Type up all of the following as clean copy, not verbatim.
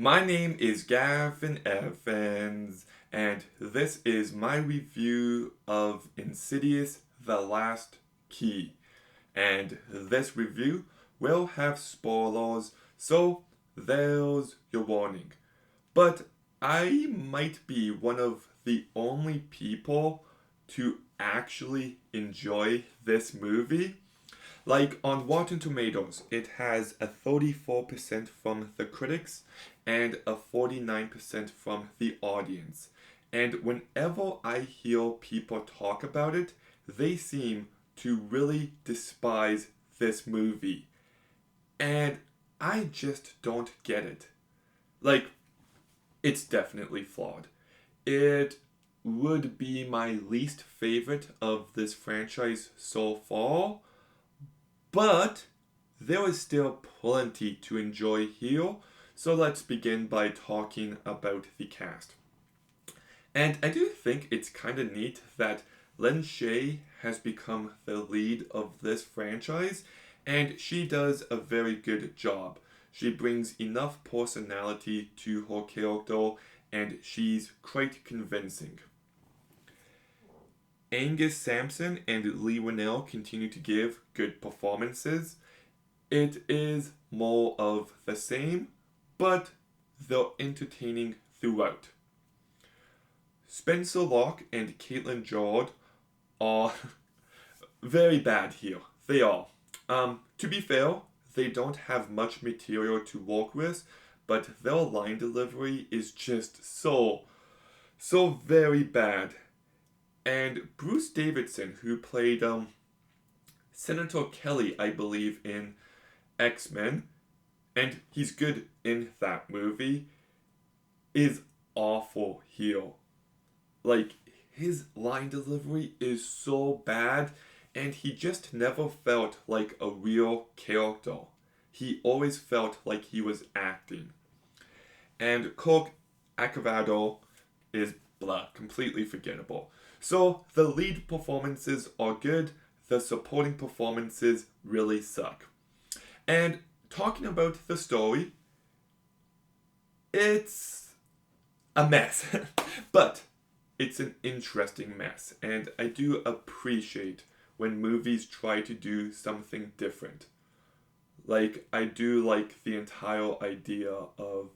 My name is Gavin Evans, and this is my review of Insidious The Last Key. And this review will have spoilers, so there's your warning. But I might be one of the only people to actually enjoy this movie. Like on Rotten Tomatoes, it has a 34% from the critics and a 49% from the audience. And whenever I hear people talk about it, they seem to really despise this movie. And I just don't get it. Like, it's definitely flawed. It would be my least favorite of this franchise so far, but there is still plenty to enjoy here, so let's begin by talking about the cast. And I do think it's kind of neat that Lin Shay has become the lead of this franchise, and she does a very good job. She brings enough personality to her character, and she's quite convincing. Angus Sampson and Lee Winnell continue to give good performances. It is more of the same, but they're entertaining throughout. Spencer Locke and Caitlin Jord are very bad here. They are. To be fair, they don't have much material to work with, but their line delivery is just so very bad. And Bruce Davidson, who played Senator Kelly, I believe, in X-Men, and he's good in that movie, is awful here. Like, his line delivery is so bad, and he just never felt like a real character. He always felt like he was acting. And Kirk Acavado is blah, completely forgettable. So the lead performances are good, the supporting performances really suck. And talking about the story, it's a mess. But it's an interesting mess, and I do appreciate when movies try to do something different. Like, I do like the entire idea of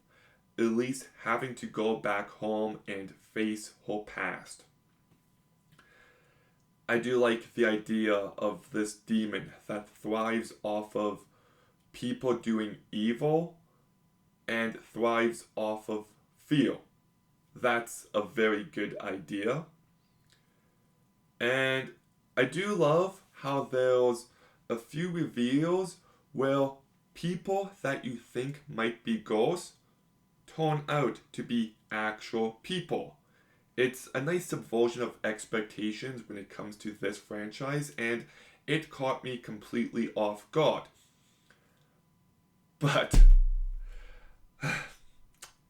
Elise having to go back home and face her past. I do like the idea of this demon that thrives off of people doing evil and thrives off of fear. That's a very good idea. And I do love how there's a few reveals where people that you think might be ghosts turn out to be actual people. It's a nice subversion of expectations when it comes to this franchise, and it caught me completely off guard. But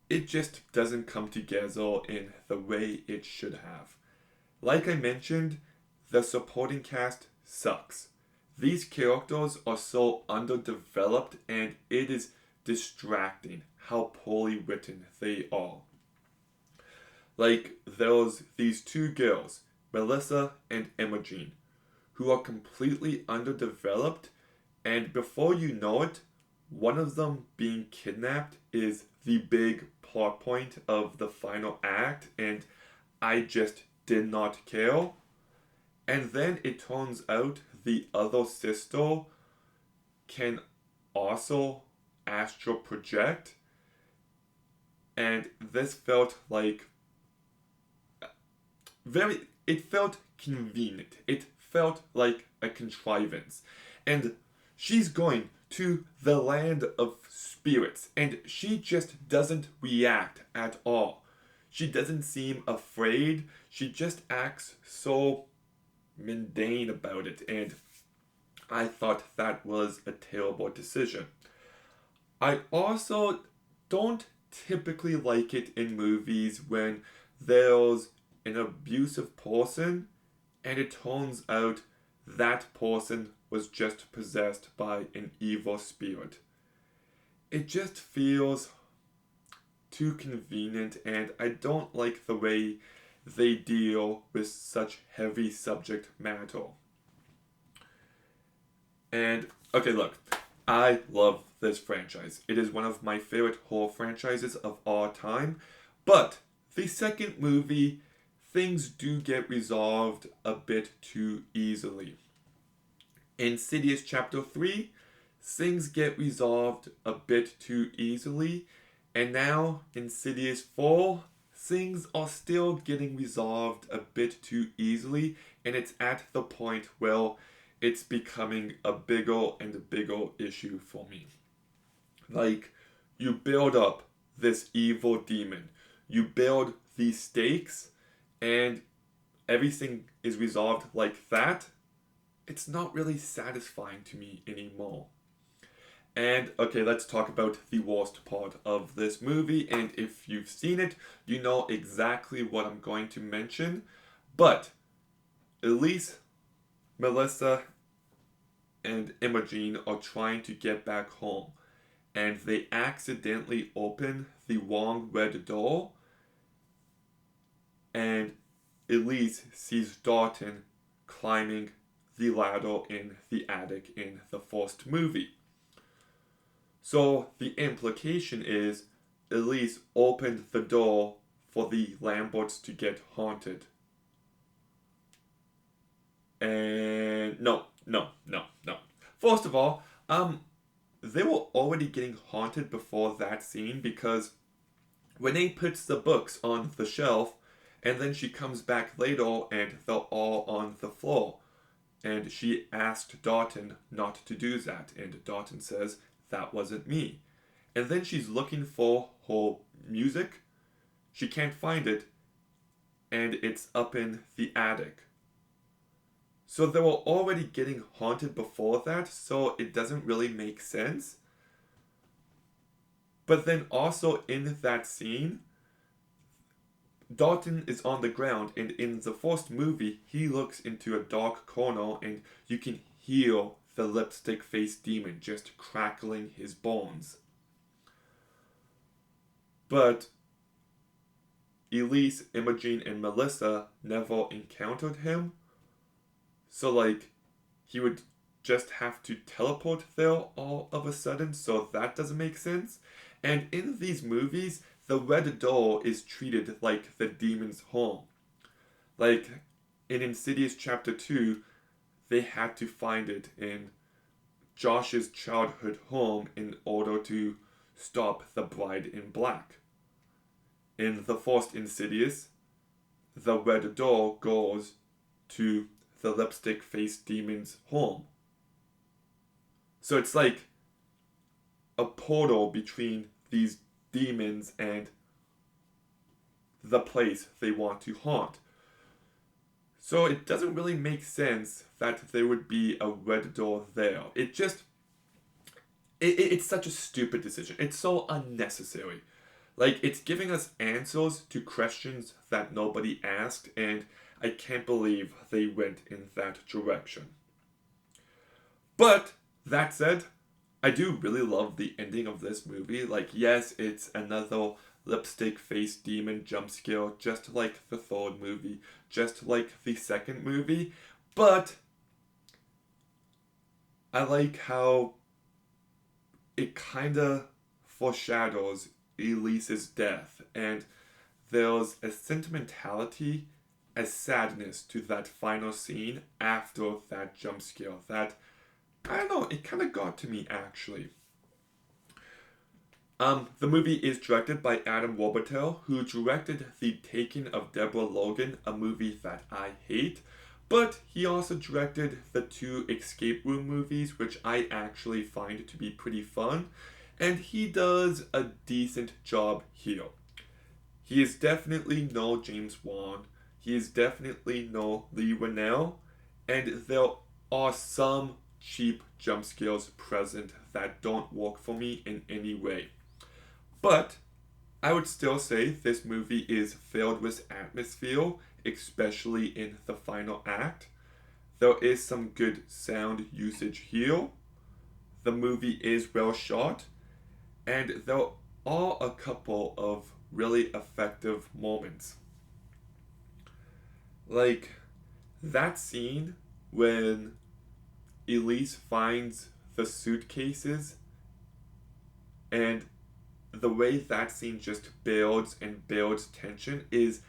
it just doesn't come together in the way it should have. Like I mentioned, the supporting cast sucks. These characters are so underdeveloped, and it is distracting how poorly written they are. Like, there's these two girls, Melissa and Imogen, who are completely underdeveloped, and before you know it, one of them being kidnapped is the big plot point of the final act, and I just did not care. And then it turns out the other sister can also astral project, and this felt like it felt convenient. It felt like a contrivance. And she's going to the land of spirits, and she just doesn't react at all. She doesn't seem afraid. She just acts so mundane about it, and I thought that was a terrible decision. I also don't typically like it in movies when there's an abusive person and it turns out that person was just possessed by an evil spirit. It just feels too convenient, and I don't like the way they deal with such heavy subject matter. And, okay, look, I love this franchise. It is one of my favorite horror franchises of all time, but the second movie, things do get resolved a bit too easily. Insidious Chapter 3, things get resolved a bit too easily, and now Insidious 4, things are still getting resolved a bit too easily, and it's at the point where it's becoming a bigger and bigger issue for me. Like, you build up this evil demon, you build these stakes, and everything is resolved like that. It's not really satisfying to me anymore. And okay, let's talk about the worst part of this movie. And if you've seen it, you know exactly what I'm going to mention. But Elise, Melissa, and Imogen are trying to get back home, and they accidentally open the wrong red door, and Elise sees Dalton climbing the ladder in the attic in the first movie. So the implication is Elise opened the door for the Lamberts to get haunted. And no. First of all, they were already getting haunted before that scene, because Renee puts the books on the shelf and then she comes back later and they're all on the floor. And she asked Dalton not to do that, and Dalton says, "That wasn't me." And then she's looking for her music. She can't find it, and it's up in the attic. So they were already getting haunted before that, so it doesn't really make sense. But then also in that scene, Dalton is on the ground, and in the first movie, he looks into a dark corner, and you can hear the lipstick-faced demon just crackling his bones. But Elise, Imogen, and Melissa never encountered him, so like, he would just have to teleport there all of a sudden, so that doesn't make sense. And in these movies, the red door is treated like the demon's home. Like, in Insidious Chapter 2, they had to find it in Josh's childhood home in order to stop the bride in black. In the first Insidious, the red door goes to the lipstick-faced demon's home. So it's like a portal between these demons and the place they want to haunt. So it doesn't really make sense that there would be a red door there. It's such a stupid decision. It's so unnecessary. Like, it's giving us answers to questions that nobody asked, and I can't believe they went in that direction. But, that said, I do really love the ending of this movie. Like, yes, it's another lipstick-faced demon jump scare, just like the third movie, just like the second movie, but I like how it kinda foreshadows Elise's death, and there's a sentimentality, a sadness to that final scene after that jump scare that, I don't know, it kind of got to me actually. The movie is directed by Adam Warburton, who directed The Taking of Deborah Logan, a movie that I hate, but he also directed the 2 Escape Room movies, which I actually find to be pretty fun, and he does a decent job here. He is definitely no James Wan, he is definitely no Lee Winnell, and there are some cheap jump scares present that don't work for me in any way. But I would still say this movie is filled with atmosphere, especially in the final act. There is some good sound usage here. The movie is well shot, and there are a couple of really effective moments. Like that scene when Elise finds the suitcases, and the way that scene just builds and builds tension is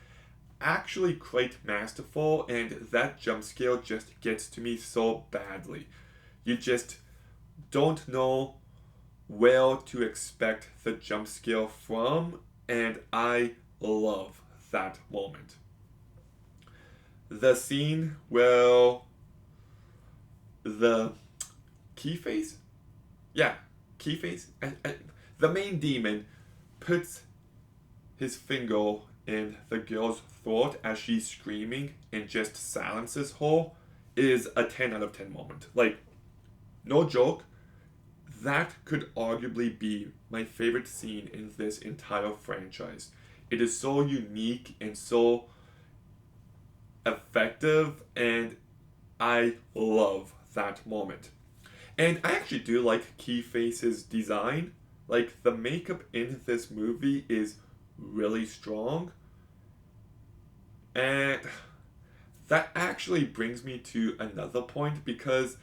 actually quite masterful, and that jump scare just gets to me so badly. You just don't know where to expect the jump scare from, and I love that moment. The scene where the Keyface? Yeah, Keyface? The main demon puts his finger in the girl's throat as she's screaming and just silences her is a 10 out of 10 moment. Like, no joke, that could arguably be my favorite scene in this entire franchise. It is so unique and so effective, and I love that moment. And I actually do like Keyface's design. Like, the makeup in this movie is really strong. And that actually brings me to another point, because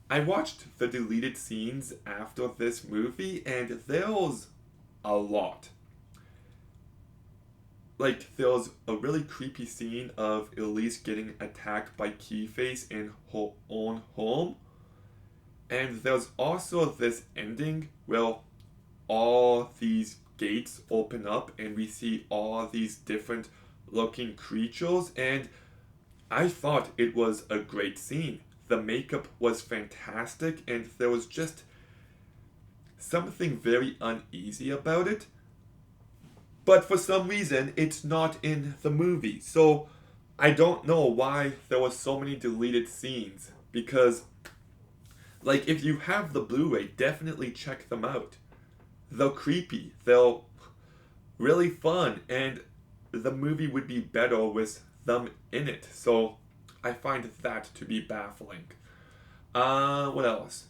I watched the deleted scenes after this movie, and there's a lot. Like, there's a really creepy scene of Elise getting attacked by Keyface in her own home. And there's also this ending where all these gates open up and we see all these different looking creatures, and I thought it was a great scene. The makeup was fantastic, and there was just something very uneasy about it. But for some reason, it's not in the movie. So I don't know why there were so many deleted scenes. Because, like, if you have the Blu-ray, definitely check them out. They're creepy. They're really fun. And the movie would be better with them in it. So I find that to be baffling. What else?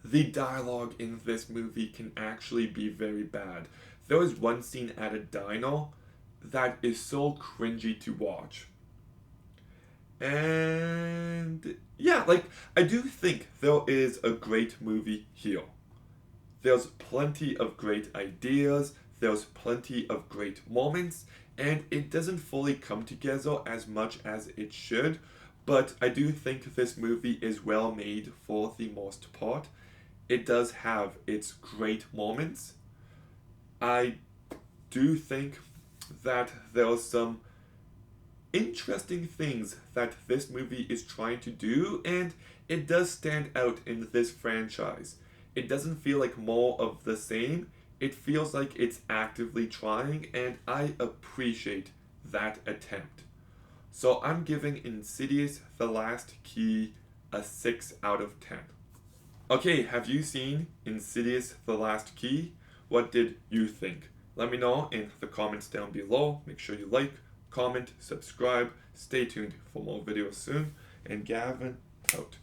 The dialogue in this movie can actually be very bad. There is one scene at a diner that is so cringy to watch. And yeah, like, I do think there is a great movie here. There's plenty of great ideas, there's plenty of great moments, and it doesn't fully come together as much as it should, but I do think this movie is well made for the most part. It does have its great moments. I do think that there's some interesting things that this movie is trying to do, and it does stand out in this franchise. It doesn't feel like more of the same. It feels like it's actively trying, and I appreciate that attempt. So I'm giving Insidious The Last Key a 6 out of 10. Okay, have you seen Insidious The Last Key? What did you think? Let me know in the comments down below. Make sure you like, comment, subscribe. Stay tuned for more videos soon. And Gavin, out.